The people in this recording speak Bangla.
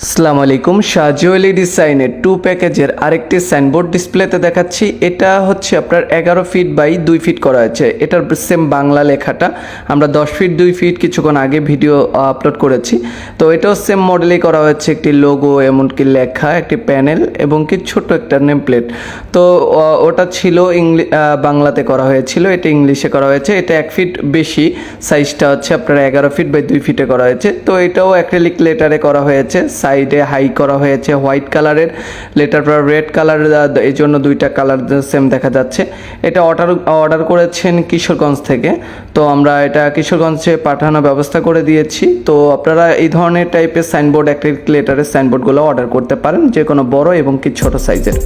আসসালামু আলাইকুম। শাহজুয়েলি ডিজাইনের 2 প্যাকেজের আরেকটি সাইনবোর্ড ডিসপ্লেতে দেখাচ্ছি। এটা হচ্ছে আপনার 11 ফিট বাই 2 ফিট করা হয়েছে। এটার সেম বাংলা লেখাটা আমরা 10 ফিট 2 ফিট কিছুক্ষণ আগে ভিডিও আপলোড করেছি। তো এটাও সেম মডেলেই করা হয়েছে, একটি লোগো, এমনকি লেখা, একটি প্যানেল এবং কি ছোট্ট একটা নেম প্লেট। তো ওটা ছিল বাংলাতে করা হয়েছিল, এটা ইংলিশে করা হয়েছে। এটা 1 ফিট বেশি, সাইজটা হচ্ছে আপনার 11 ফিট বাই 2 ফিটে করা হয়েছে। তো এটাও অ্যাক্রিলিক লেটারে করা হয়েছে, সাইডে হাই করা হয়েছে হোয়াইট কালারের লেটার পর রেড কালার, এই জন্য দুইটা কালার সেম দেখা যাচ্ছে। এটা অর্ডার করেছেন কিশোরগঞ্জ থেকে। তো আমরা এটা কিশোরগঞ্জে পাঠানোর ব্যবস্থা করে দিয়েছি। তো আপনারা এই ধরনের টাইপের সাইনবোর্ড, অ্যাক্রিলিক লেটারের সাইনবোর্ডগুলো অর্ডার করতে পারেন, যে কোনো বড় এবং কি ছোট সাইজের।